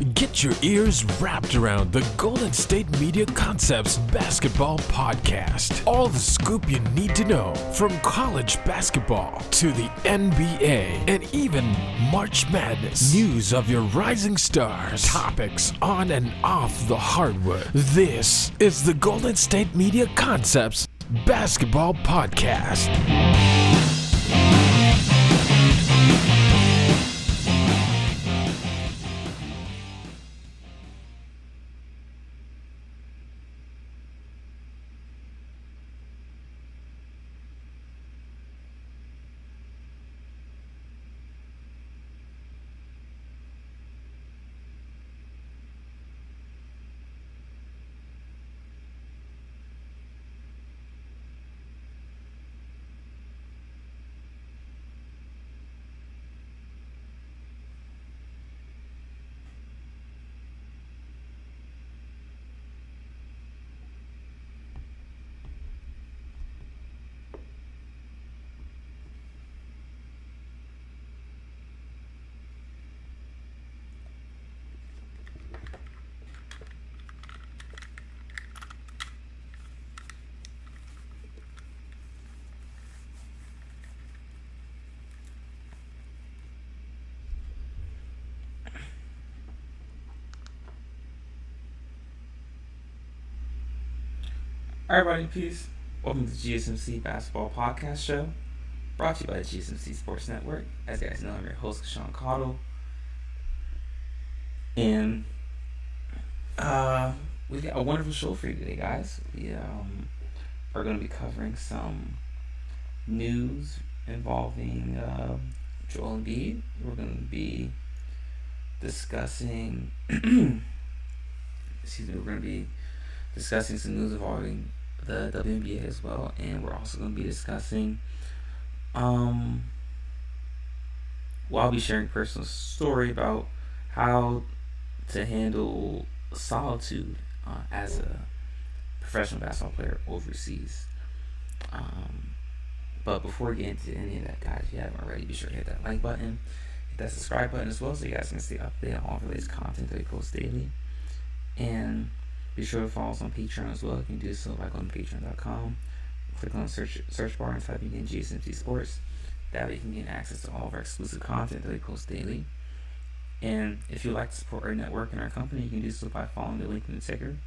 Get your ears wrapped around the Golden State Media Concepts Basketball Podcast. All the scoop you need to know, from college basketball to the NBA and even March Madness. News of your rising stars, topics on and off the hardwood. This is the Golden State Media Concepts Basketball Podcast. Alright, everybody, peace. Welcome to the GSMC Basketball Podcast show, brought to you by the GSMC Sports Network. As you guys know, I'm your host, Casuan. And we've got a wonderful show for you today, guys. We are going to be covering some news involving Joel Embiid. We're going to be discussing discussing some news involving the WNBA as well, and we're also going to be discussing I'll be sharing a personal story about how to handle solitude as a professional basketball player overseas. But before we get into any of that, guys, if you haven't already, be sure to hit that like button, hit that subscribe button as well, so you guys can stay updated on all the latest content that we post daily. And be sure to follow us on Patreon as well. You can do so by going to patreon.com. Click on the search bar and typing in GSMC Sports. That way you can get access to all of our exclusive content that we post daily. And if you'd like to support our network and our company, you can do so by following the link in the ticker.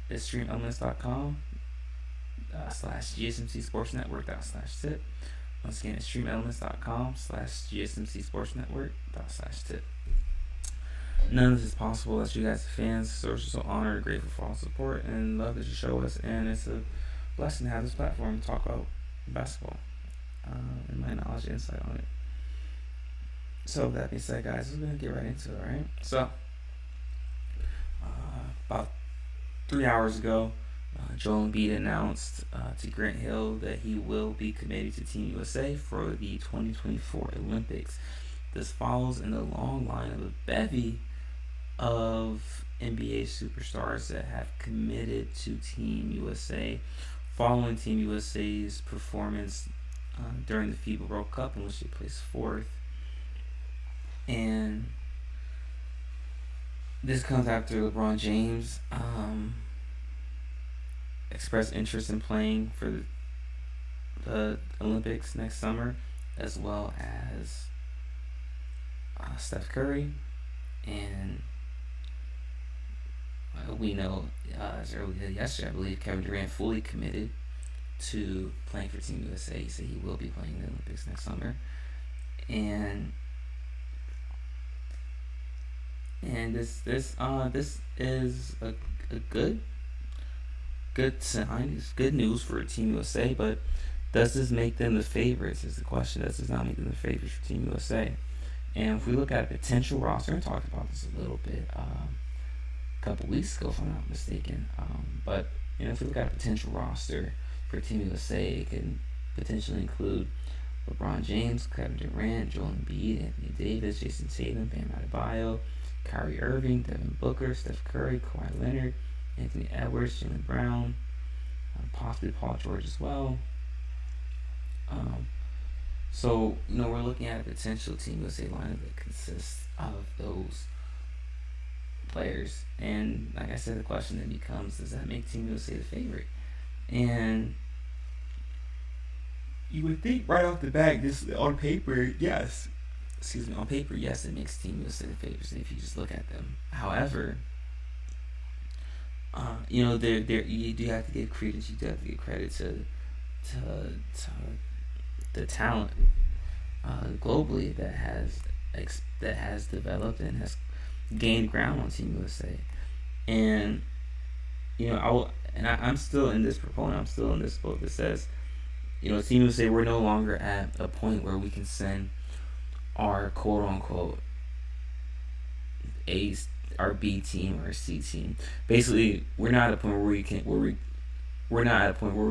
It's streamelements.com /GSMC Sports Network /tip. Once again, it's streamelements.com /GSMC Sports Network /tip. None of this is possible as you guys are fans, so we're so honored and grateful for all the support and love that you show us, and it's a blessing to have this platform to talk about basketball and my knowledge and insight on it. So with that being said, guys, we're going to get right into it, alright? So, about 3 hours ago, Joel Embiid announced to Grant Hill that he will be committed to Team USA for the 2024 Olympics. This follows in the long line of a bevy of NBA superstars that have committed to Team USA following Team USA's performance during the FIBA World Cup, in which they placed fourth. And this comes after LeBron James expressed interest in playing for the Olympics next summer, as well as Steph Curry. And we know as early as yesterday, I believe Kevin Durant fully committed to playing for Team USA. He said he will be playing in the Olympics next summer, and this is a good sign. It's good news for Team USA. But does this make them the favorites? Is the question. Does this not make them the favorites for Team USA? And if we look at a potential roster, and talked about this a little bit a couple weeks ago, if I'm not mistaken. But if we look at a potential roster for Team USA, it can potentially include LeBron James, Kevin Durant, Joel Embiid, Anthony Davis, Jason Tatum, Bam Adebayo, Kyrie Irving, Devin Booker, Steph Curry, Kawhi Leonard, Anthony Edwards, Jaylen Brown, possibly Paul George as well. So, we're looking at a potential Team USA lineup that consists of those players. And like I said, the question then becomes, does that make Team USA the favorite? And you would think right off the bat, just on paper, yes. On paper, yes, it makes Team USA the favorites if you just look at them. However, there you do have to give credence. You do have to give credit to the talent globally that has developed and has gained ground on Team USA. And I'm still in this proponent. I'm still in this book that says, Team USA, we're no longer at a point where we can send our quote unquote our B team or C team. Basically, we're not at a point where we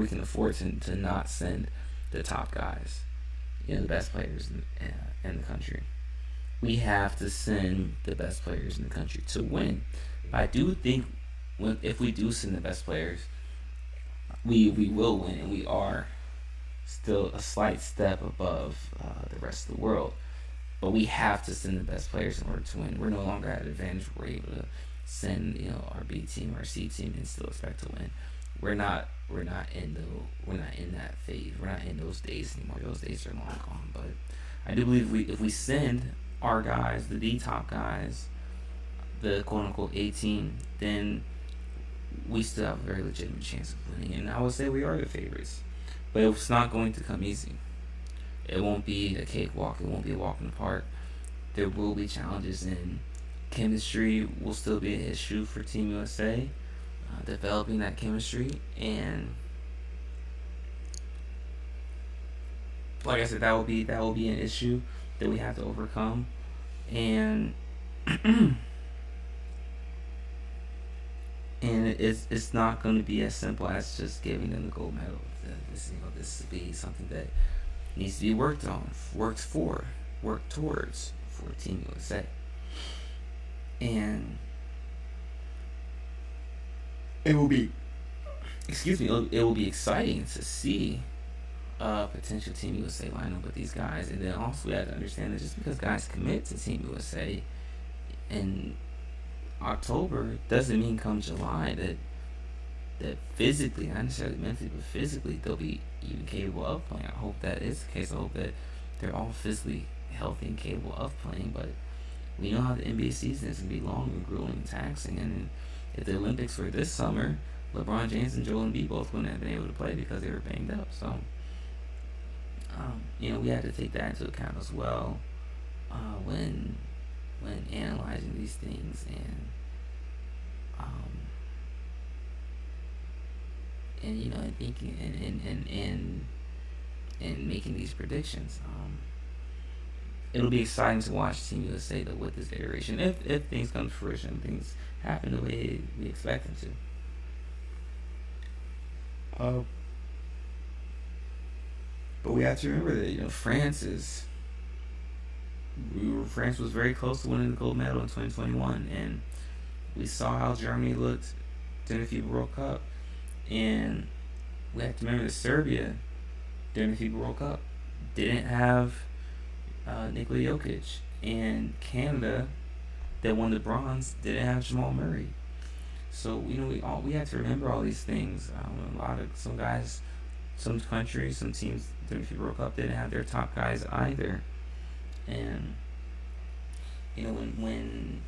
can afford to not send the top guys, the best players in the country. We have to send the best players in the country to win. I do think if we do send the best players, we will win, and we are still a slight step above the rest of the world. But we have to send the best players in order to win. We're no longer at an advantage. We're able to send our B team, our C team, and still expect to win. We're not in that phase. We're not in those days anymore. Those days are long gone. But I do believe if we send our guys, the D top guys, the quote unquote A team, then we still have a very legitimate chance of winning. And I would say we are the favorites. But it's not going to come easy. It won't be a cakewalk. It won't be a walk in the park. There will be challenges, and chemistry will still be an issue for Team USA. Developing that chemistry, and like I said, that will be an issue that we have to overcome, and and it's not going to be as simple as just giving them the gold medal. This will be something that needs to be worked on, worked towards for Team USA. And it will be exciting to see a potential Team USA lineup with these guys. And then also we have to understand that just because guys commit to Team USA in October doesn't mean come July that physically, not necessarily mentally, but physically, they'll be even capable of playing. I hope that is the case. I hope that they're all physically healthy and capable of playing. But we know how the NBA season is going to be long and grueling and taxing. And if the Olympics were this summer, LeBron James and Joel Embiid both wouldn't have been able to play because they were banged up. So, we have to take that into account as well when analyzing these things and thinking and making these predictions. It'll be exciting to watch Team USA though with this iteration. If things come to fruition, things happen the way we expect them to. But we have to remember that France was very close to winning the gold medal in 2021, and we saw how Germany looked during the FIBA World Cup. And we have to remember that Serbia, during the FIBA World Cup, didn't have Nikola Jokic. And Canada, that won the bronze, didn't have Jamal Murray. So, we have to remember all these things. Some guys, some countries, some teams during the FIBA World Cup didn't have their top guys either. And, when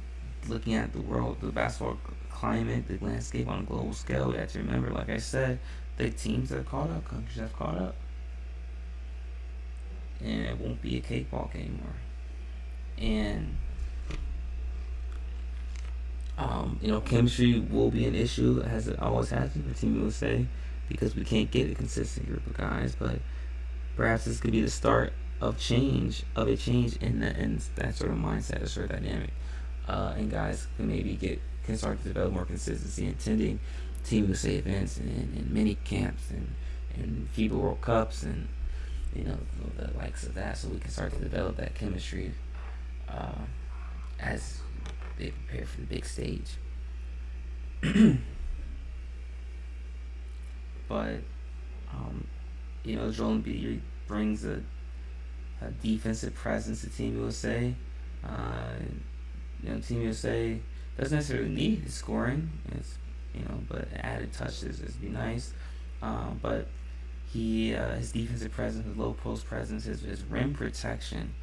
looking at the world, the basketball climate, the landscape on a global scale, we have to remember, like I said, the teams that have caught up, countries that have caught up. And it won't be a cakewalk anymore. And, chemistry will be an issue, as it always has been for Team USA, because we can't get a consistent group of guys. But perhaps this could be the start of a change in that sort of mindset, that sort of dynamic. And guys can start to develop more consistency in attending Team USA events and mini camps and FIBA World Cups and the likes of that, so we can start to develop that chemistry as they prepare for the big stage. But Joel Embiid brings a defensive presence to Team USA. Team USA Doesn't necessarily need his scoring. It's, but added touches is be nice. But his defensive presence, his low post presence, his rim protection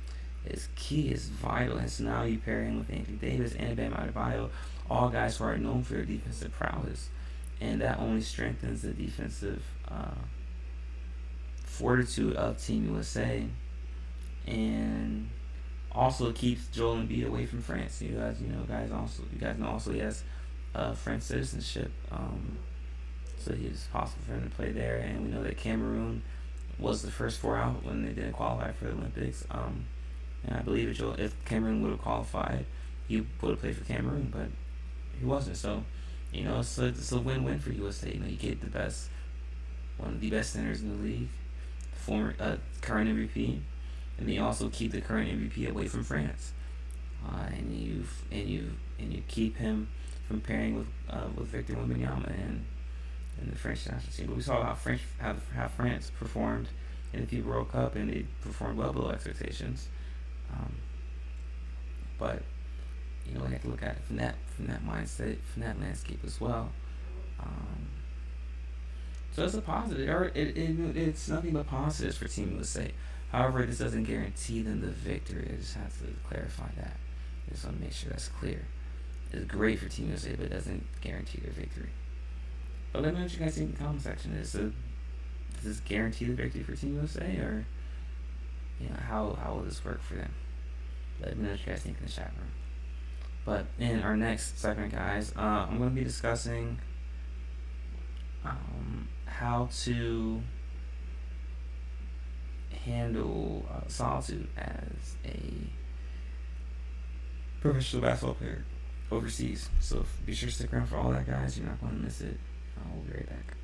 is key, is vital. And so now you pair him with Anthony Davis and Bam Adebayo, all guys who are known for their defensive prowess, and that only strengthens the defensive fortitude of Team USA, and also keeps Joel Embiid away from France. You guys know also he has French citizenship, so it's possible for him to play there. And we know that Cameroon was the first four out when they didn't qualify for the Olympics. And I believe if Cameroon would have qualified, he would have played for Cameroon, but he wasn't. So, it's a win-win for USA. You get one of the best centers in the league, former current MVP, and then you also keep the current MVP away from France, and you keep him from pairing with Victor Wembanyama and the French national team. But we saw how France performed in the FIBA World Cup, and they performed well below expectations. But we have to look at it from that mindset, from that landscape as well. So it's a positive. It's nothing but positives for Team USA. However, this doesn't guarantee them the victory. I just have to clarify that. I just want to make sure that's clear. It's great for Team USA, but it doesn't guarantee their victory. But let me know what you guys think in the comment section. Does this guarantee the victory for Team USA, or how will this work for them? Let me know what you guys think in the chat room. But in our next segment, guys, I'm going to be discussing how to handle solitude as a professional basketball player overseas. So be sure to stick around for all that, guys. You're not going to miss it. We'll be right back.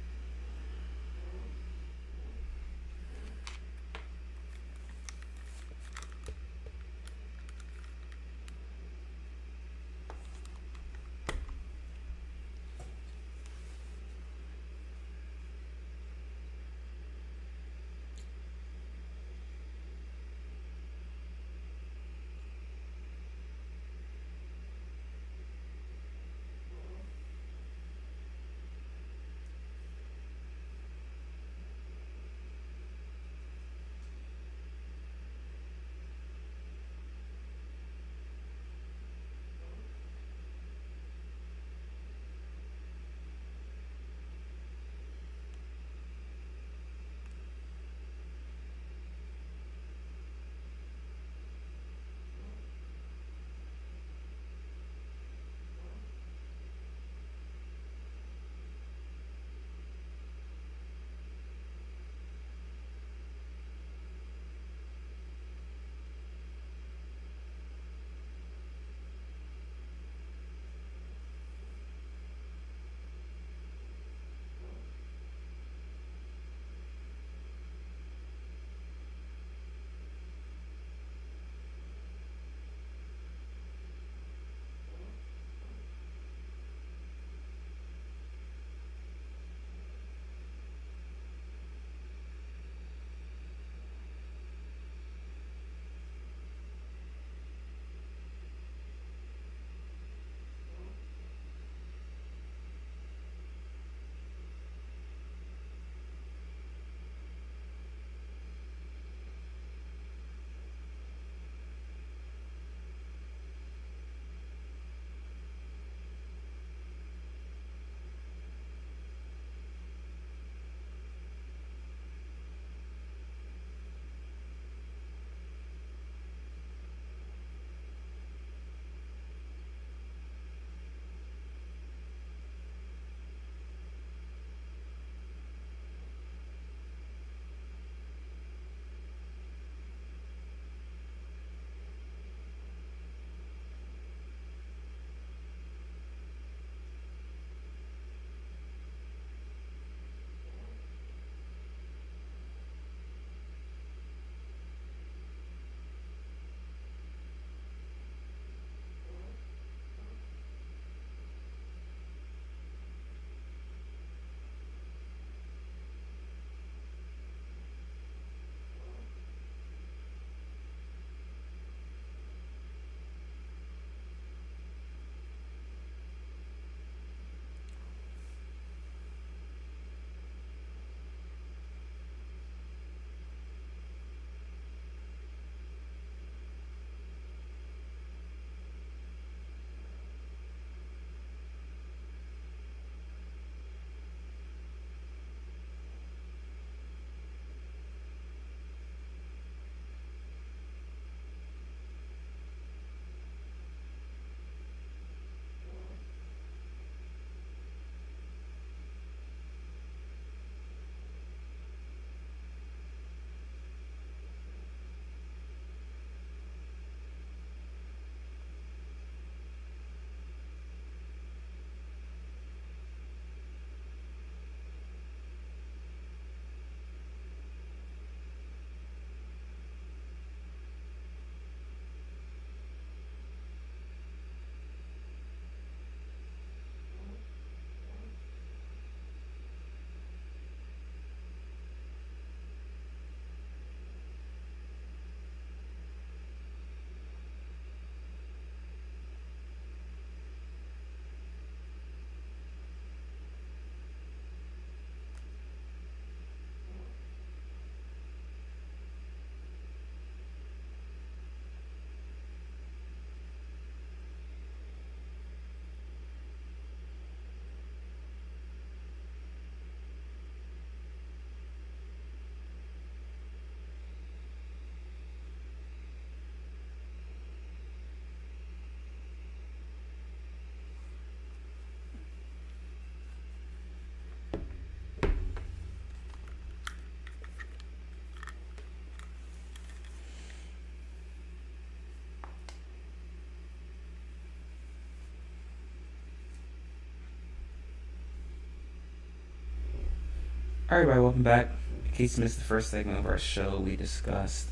All right, everybody, welcome back. In case you missed the first segment of our show, we discussed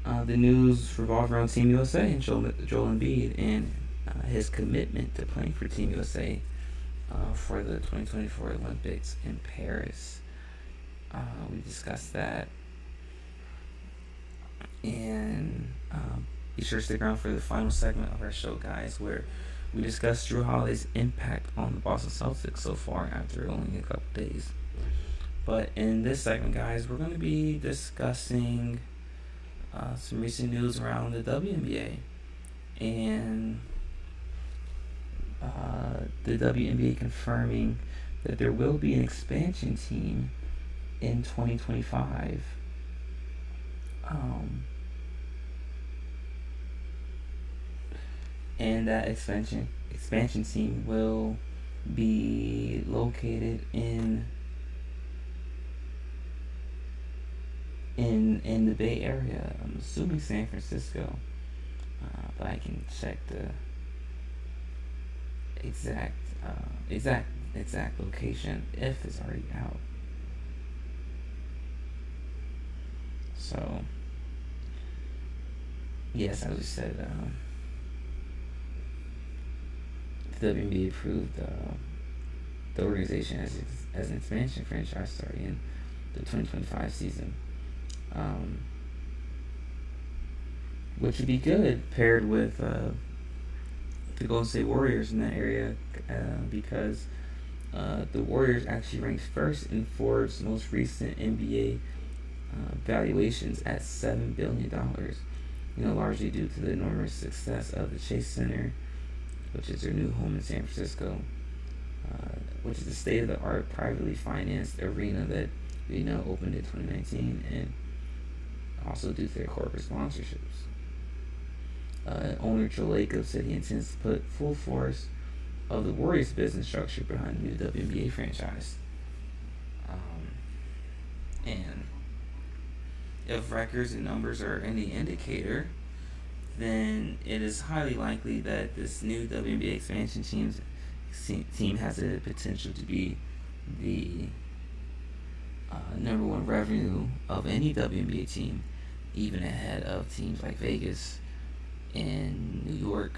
the news revolving around Team USA and Joel Embiid and his commitment to playing for Team USA for the 2024 Olympics in Paris. We discussed that. And be sure to stick around for the final segment of our show, guys, where we discussed Drew Holiday's impact on the Boston Celtics so far after only a couple days. But in this segment, guys, we're going to be discussing some recent news around the WNBA. And the WNBA confirming that there will be an expansion team in 2025. And that expansion team will be located in the Bay Area. I'm assuming San Francisco, but I can check the exact location if it's already out. So yes, as we said, the WNBA approved the organization as an expansion franchise starting in the 2025 season. Which would be good paired with the Golden State Warriors in that area, because the Warriors actually ranked first in Forbes' most recent NBA valuations at $7 billion. Largely due to the enormous success of the Chase Center, which is their new home in San Francisco, which is a state-of-the-art privately financed arena that opened in 2019, and also due to their corporate sponsorships. Owner Joe Lacob said he intends to put full force of the Warriors business structure behind the new WNBA franchise. And if records and numbers are any indicator, then it is highly likely that this new WNBA expansion team has the potential to be the number one revenue of any WNBA team, even ahead of teams like Vegas and New York.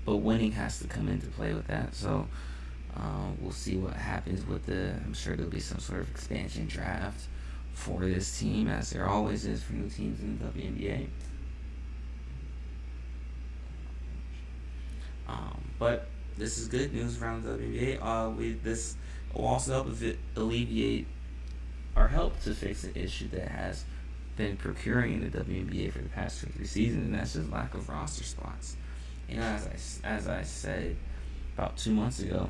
But winning has to come into play with that. So we'll see what happens with I'm sure there'll be some sort of expansion draft for this team, as there always is for new teams in the WNBA. But this is good news around the WNBA. This will also help alleviate or help to fix an issue that has been procuring in the WNBA for the past 2 or 3 seasons, and that's just lack of roster spots. As I said about 2 months ago,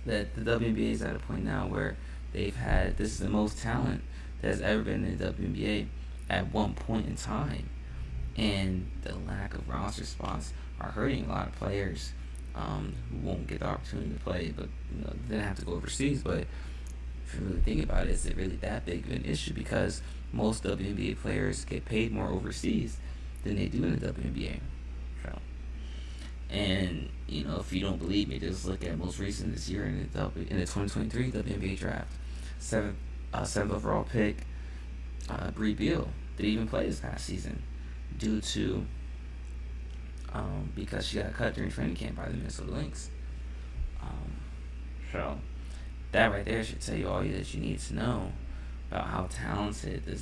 that the WNBA is at a point now where this is the most talent that has ever been in the WNBA at one point in time, and the lack of roster spots are hurting a lot of players who won't get the opportunity to play, but they have to go overseas. But if you really think about it, is it really that big of an issue? Because most WNBA players get paid more overseas than they do in the WNBA. So, and if you don't believe me, just look at most recent this year in the 2023 WNBA draft. Seventh overall pick, Bree Beal didn't even play this past season due to because she got cut during training camp by the Minnesota Lynx. So that right there should tell you all that you need to know about how talented the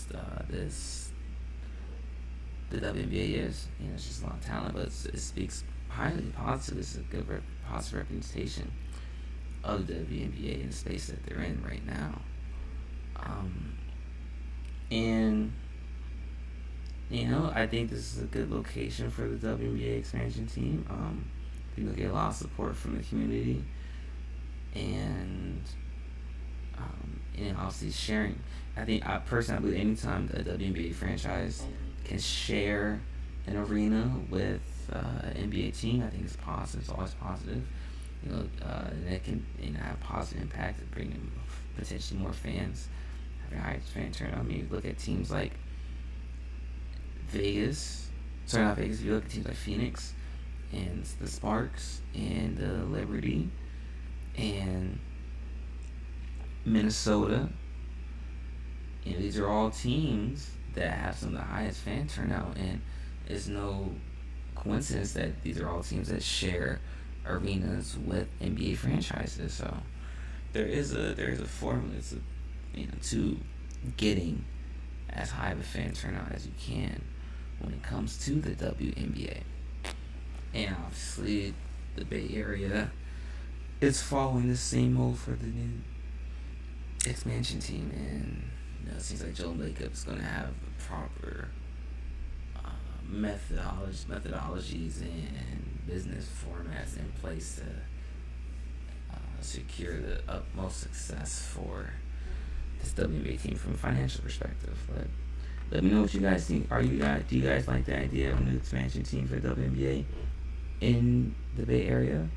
WNBA is. It's just a lot of talent, but it speaks highly positive. It's a good positive representation of the WNBA in the space that they're in right now. And I think this is a good location for the WNBA expansion team. I think they'll get a lot of support from the community, and obviously sharing. I personally believe anytime the WNBA franchise can share an arena with an NBA team, I think it's positive. It's always positive. That can have a positive impact of bringing potentially more fans, having a higher fan turnout. I mean, you look at teams like Vegas. Sorry, not Vegas. If you look at teams like Phoenix and the Sparks and the Liberty and Minnesota. These are all teams that have some of the highest fan turnout, and it's no coincidence that these are all teams that share arenas with NBA franchises. So there is a formula to getting as high of a fan turnout as you can when it comes to the WNBA. And obviously the Bay Area is following the same mold for the new expansion team, and it seems like Joe Lacob is going to have proper methodologies and business formats in place to secure the utmost success for this WNBA team from a financial perspective. But let me know what you guys think. Do you guys like the idea of a new expansion team for the WNBA in the Bay Area?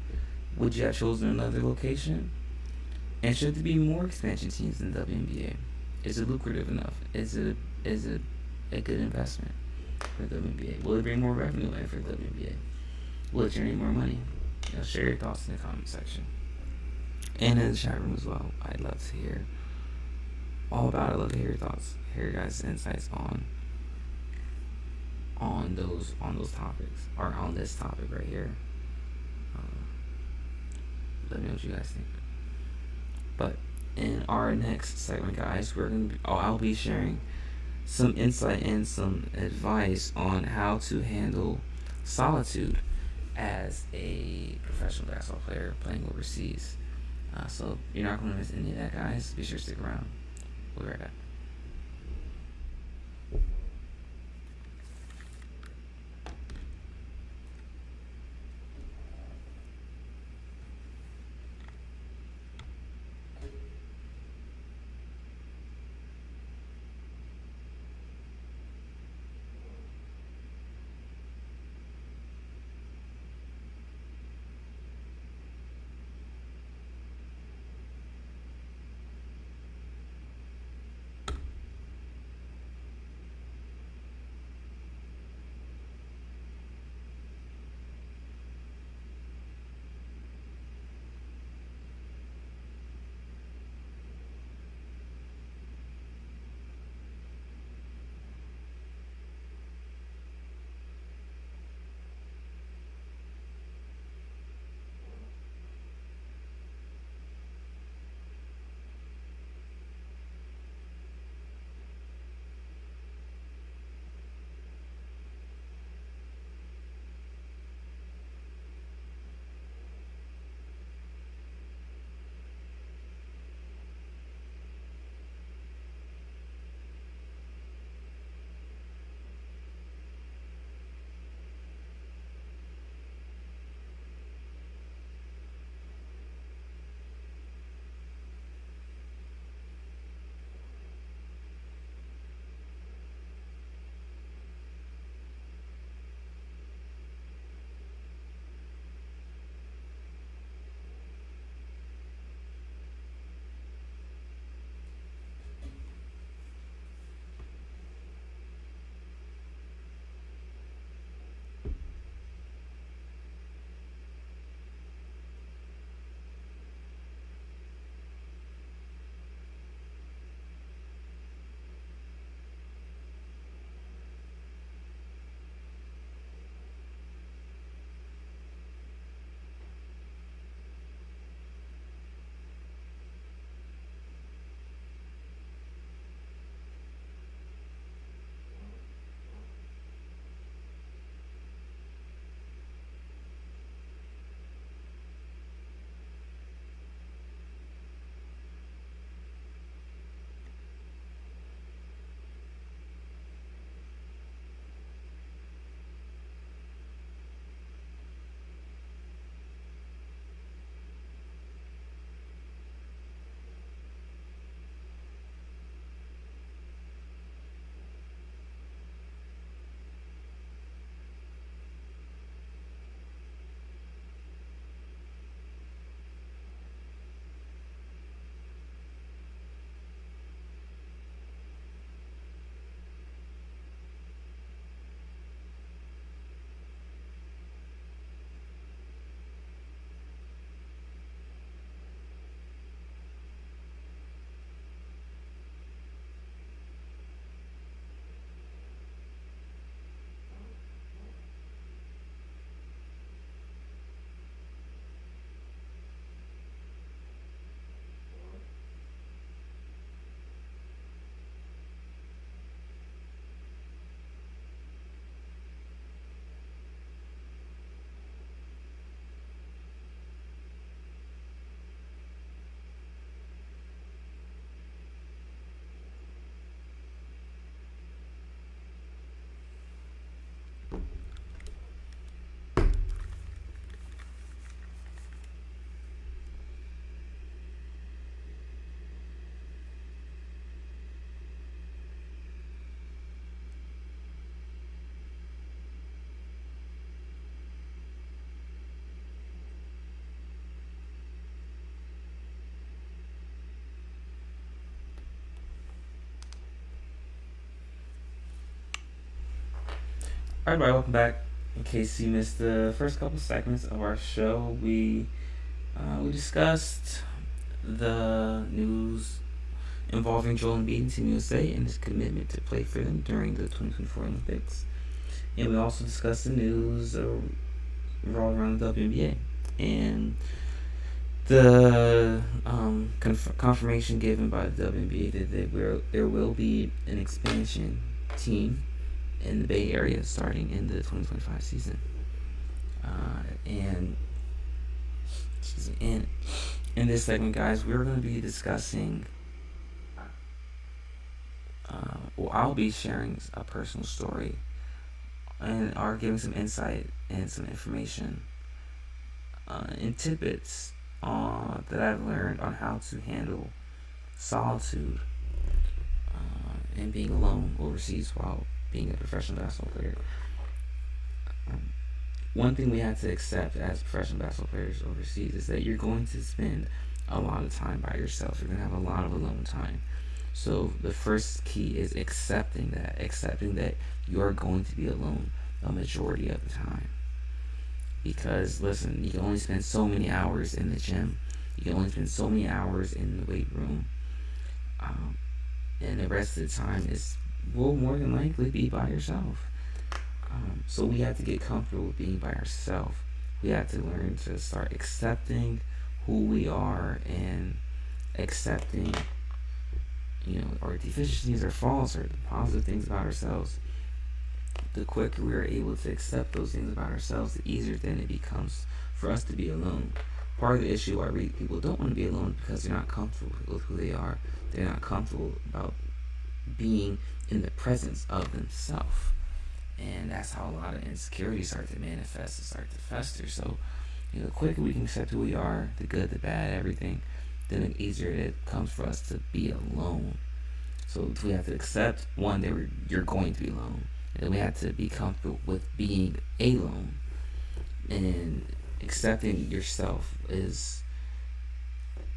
Would you have chosen another location? And should there be more expansion teams in the WNBA? Is it lucrative enough? Is it a good investment for the WNBA? Will it bring more revenue in for the WNBA? Will it generate more money? Share your thoughts in the comment section. And in the chat room as well. I'd love to hear all about it. I'd love to hear your thoughts, hear your guys' insights on those topics, or on this topic right here. Let me know what you guys think. But in our next segment, guys, I'll be sharing some insight and some advice on how to handle solitude as a professional basketball player playing overseas. So you're not going to miss any of that, guys. Be sure to stick around. We'll be right back. Alright, everybody, welcome back. In case you missed the first couple segments of our show, we discussed the news involving Joel Embiid and Team USA and his commitment to play for them during the 2024 Olympics. And we also discussed the news revolving around the WNBA and the confirmation given by the WNBA that there will be an expansion team in the Bay Area starting in the 2025 season. And in this segment, guys, we're going to be discussing, I'll be sharing a personal story and are giving some insight and some information and tidbits that I've learned on how to handle solitude and being alone overseas while being a professional basketball player. One thing we have to accept as professional basketball players overseas is that you're going to spend a lot of time by yourself. You're going to have a lot of alone time. So the first key is accepting that you're going to be alone a majority of the time. Because listen, you can only spend so many hours in the gym. You can only spend so many hours in the weight room. And the rest of the time will more than likely be by yourself. So we have to get comfortable with being by ourselves. We have to learn to start accepting who we are and accepting, our deficiencies or faults or the positive things about ourselves. The quicker we are able to accept those things about ourselves, the easier then it becomes for us to be alone. Part of the issue why people don't want to be alone is because they're not comfortable with who they are. They're not comfortable about being in the presence of themselves. And that's how a lot of insecurities start to manifest and start to fester. So, the quicker we can accept who we are, the good, the bad, everything, then the easier it comes for us to be alone. So we have to accept, one, that you're going to be alone. And then we have to be comfortable with being alone. And accepting yourself is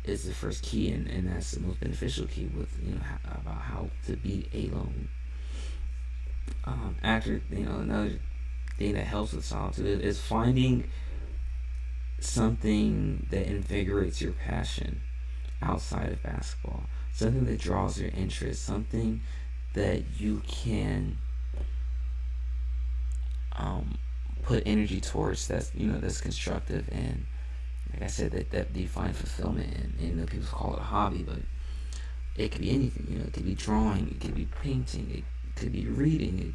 the first key, and that's the most beneficial key with about how to be alone. Another thing that helps with solitude is finding something that invigorates your passion outside of basketball, something that draws your interest, something that you can put energy towards that's constructive, and like I said, that you find fulfillment in. And people call it a hobby, but it could be anything. It could be drawing, it could be painting, it could be reading, it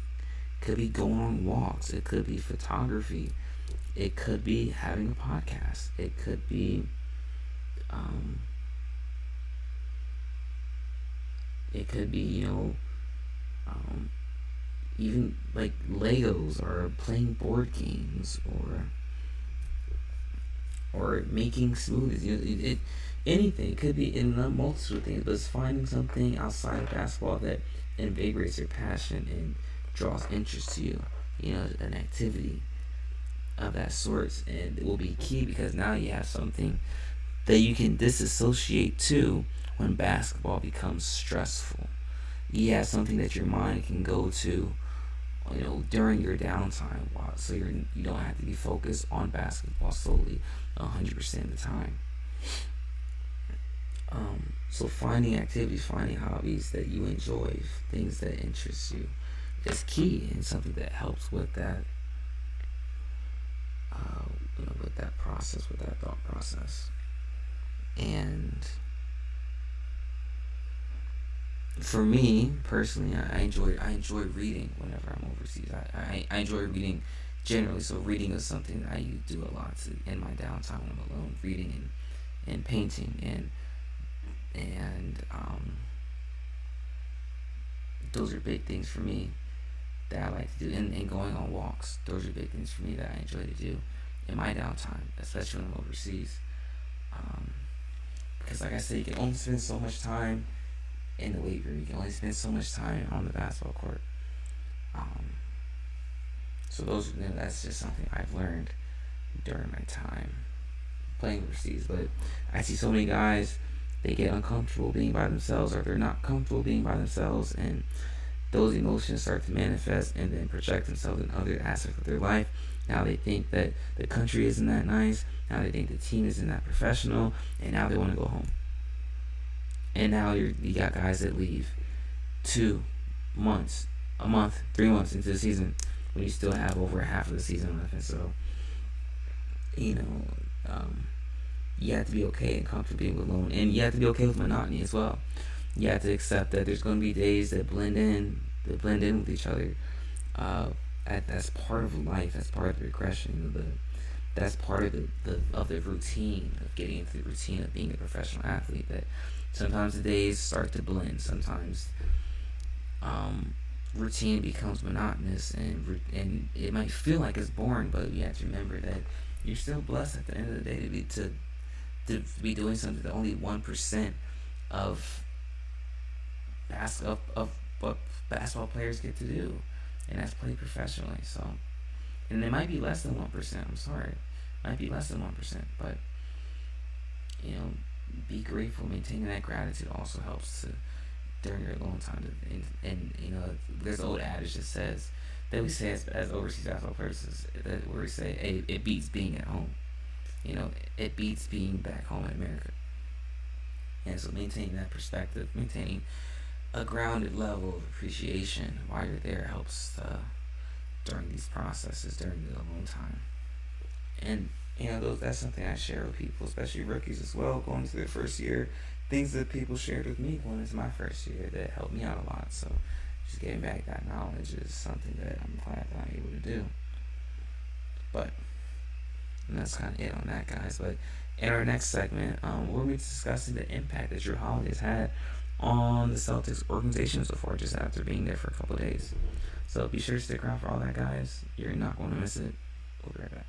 could be going on walks, it could be photography, it could be having a podcast, it could be even like Legos or playing board games or making smoothies. Anything. It could be in a multitude of things, but it's finding something outside of basketball that invigorates your passion and draws interest to you. An activity of that sort, and it will be key because now you have something that you can disassociate to when basketball becomes stressful. You have something that your mind can go to, during your downtime, so you don't have to be focused on basketball solely 100% of the time. So finding activities, finding hobbies that you enjoy, things that interest you, is key, and something that helps with that, with that process, with that thought process. And for me personally, I enjoy reading whenever I'm overseas. I enjoy reading generally. So reading is something that I do a lot in my downtime when I'm alone. Reading and painting and those are big things for me that I like to do. And going on walks, those are big things for me that I enjoy to do in my downtime, especially when I'm overseas. Because like I said, you can only spend so much time in the weight room. You can only spend so much time on the basketball court. So that's just something I've learned during my time playing overseas. But I see so many guys, they get uncomfortable being by themselves, or they're not comfortable being by themselves, and those emotions start to manifest and then project themselves in other aspects of their life. Now they think that the country isn't that nice. Now they think the team isn't that professional, and now they want to go home. And now you got guys that leave 2 months, a month, 3 months into the season when you still have over half of the season left. And so, you have to be okay and comfortable being alone, and you have to be okay with monotony as well. You have to accept that there's going to be days that blend in with each other. That's part of life. That's part of the regression. That's part of the routine of getting into the routine of being a professional athlete. That sometimes the days start to blend. Sometimes routine becomes monotonous, and it might feel like it's boring, but you have to remember that you're still blessed at the end of the day to be doing something that only 1% of what basketball players get to do, and that's play professionally. So, and it might be less than 1%. I'm sorry, it might be less than 1%, but be grateful. Maintaining that gratitude also helps to during your alone time. And there's an old adage that says that we say as overseas basketball players where we say, hey, it beats being at home. It beats being back home in America. And so maintaining that perspective, maintaining a grounded level of appreciation while you're there helps during these processes, during the alone time. And that's something I share with people, especially rookies as well, going into their first year. Things that people shared with me going into my first year that helped me out a lot. So just getting back that knowledge is something that I'm glad that I'm able to do. And that's kind of it on that, guys. But in our next segment, we'll be discussing the impact that Drew Holiday has had on the Celtics organization so far, just after being there for a couple of days. So be sure to stick around for all that, guys. You're not going to miss it. We'll be right back.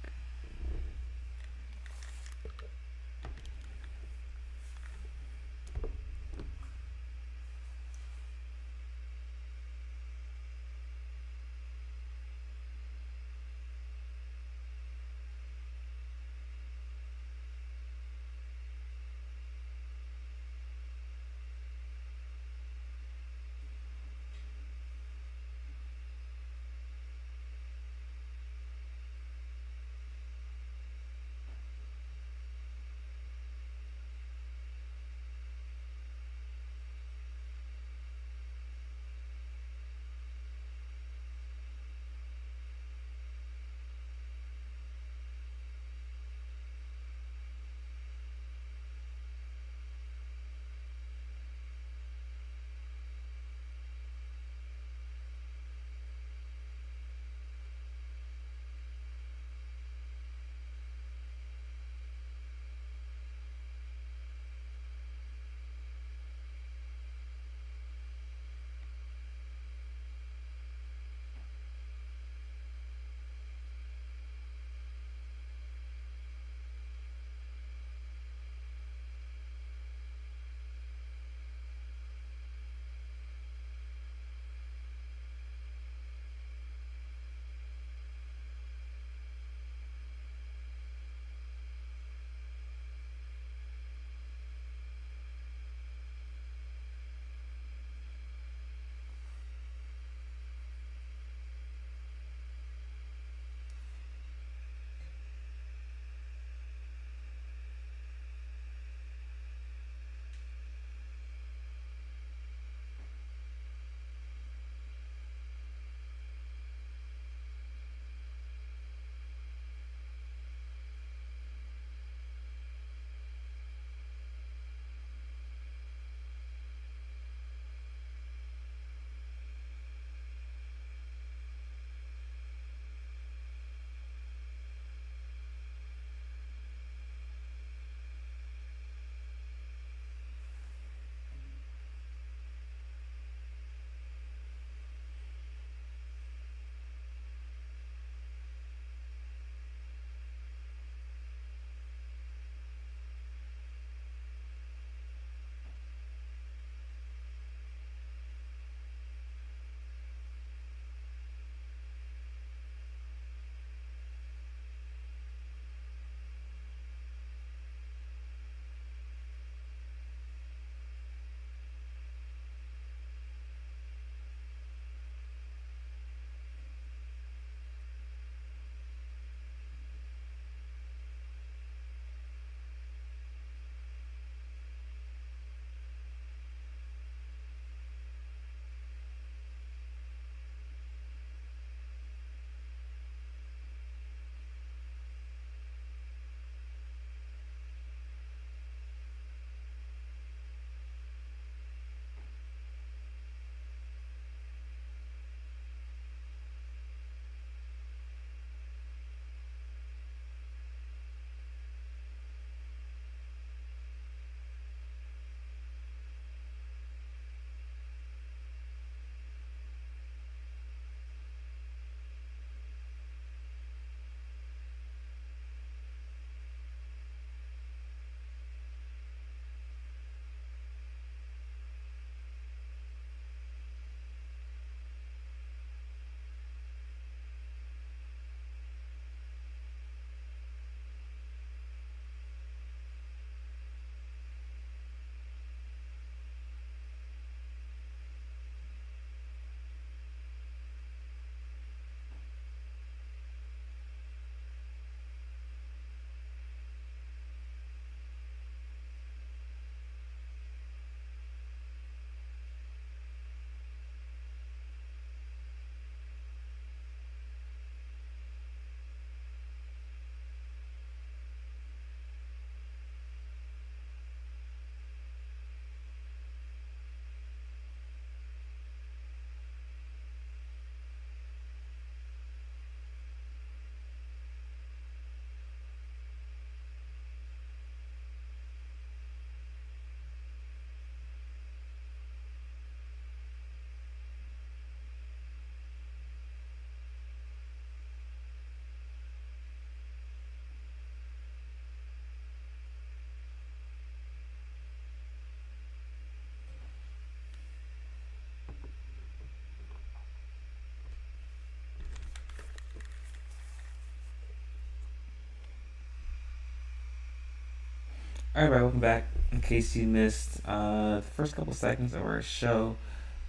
Alright, welcome back. In case you missed the first couple seconds of our show,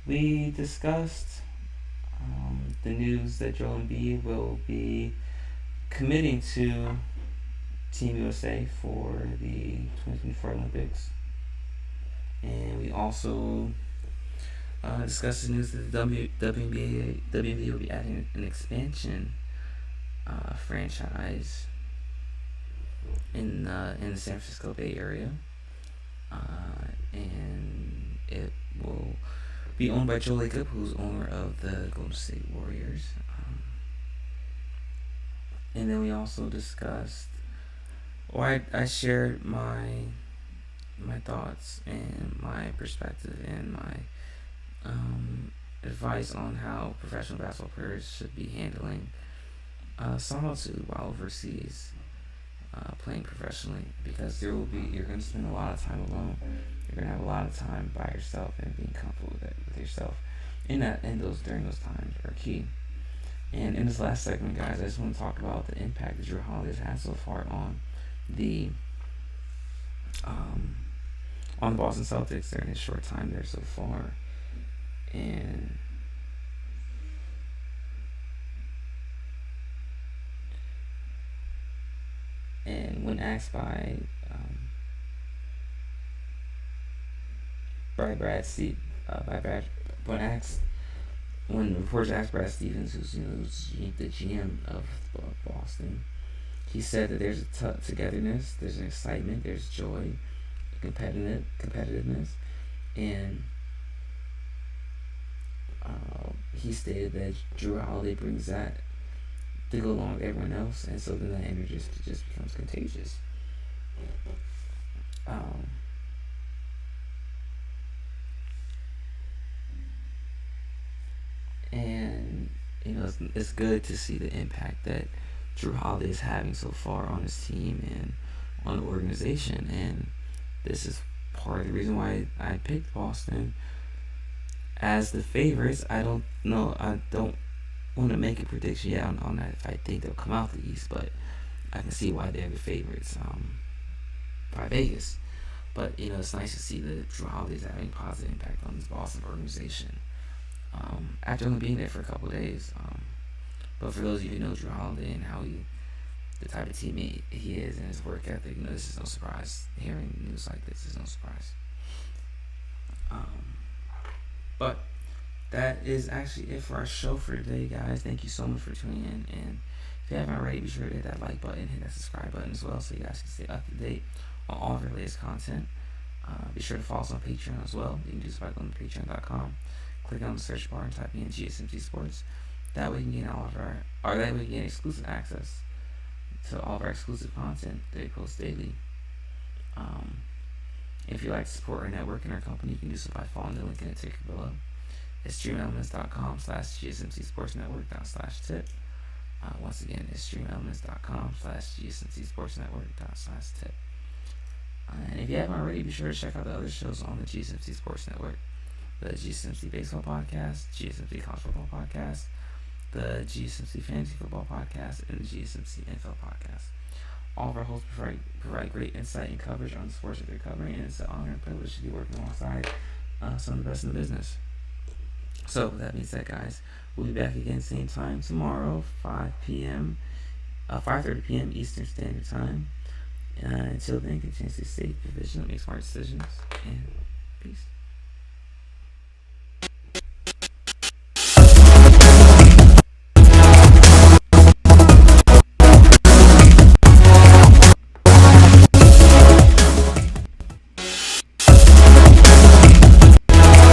we discussed the news that Joel Embiid will be committing to Team USA for the 2024 Olympics. And we also discussed the news that the WNBA will be adding an expansion franchise in the San Francisco Bay Area, and it will be owned by Joe Lacob, who's owner of the Golden State Warriors. And then we also discussed, or I shared my thoughts and my perspective and my advice on how professional basketball players should be handling solitude while overseas playing professionally, because you're going to spend a lot of time alone. You're going to have a lot of time by yourself, and being comfortable with yourself during those times are key. And in this last segment, guys, I just want to talk about the impact that Jrue Holiday has had so far on the Boston Celtics during his short time there so far. And when asked by when reporters asked Brad Stevens, who's the GM of Boston, he said that there's a togetherness, there's an excitement, there's joy, competitiveness, and he stated that Jrue Holiday brings that to go along with everyone else, and so then that energy just becomes contagious. And it's good to see the impact that Jrue Holiday is having so far on his team and on the organization, and this is part of the reason why I picked Boston as the favorites. I don't want to make a prediction yet on that if I think they'll come out the East, but I can see why they're the favorites by Vegas. But it's nice to see that Jrue Holiday is having a positive impact on this Boston organization after only being there for a couple of days. But for those of you who know Jrue Holiday and how the type of teammate he is and his work ethic, this is no surprise. Hearing news like this is no surprise. But that is actually it for our show for today, guys. Thank you so much for tuning in. And if you haven't already, be sure to hit that like button, hit that subscribe button as well, so you guys can stay up to date on all of our latest content. Be sure to follow us on Patreon as well. You can do so by going to patreon.com. Click on the search bar and type in GSMC Sports. That way you can get exclusive access to all of our exclusive content that we post daily. If you'd like to support our network and our company, you can do so by following the link in the ticker below. It's streamelements.com/GSMC Sports Network/tip. Once again, it's streamelements.com/GSMC Sports Network/tip. And if you haven't already, be sure to check out the other shows on the GSMC Sports Network: the GSMC Baseball Podcast, GSMC College Football Podcast, the GSMC Fantasy Football Podcast, and the GSMC NFL Podcast. All of our hosts provide great insight and coverage on the sports that they're covering, and it's an honor and privilege to be working alongside some of the best in the business. So, with that being said, guys, we'll be back again same time tomorrow, 5:30 p.m. Eastern Standard Time. Until then, continue to stay vigilant, make smart decisions, and peace.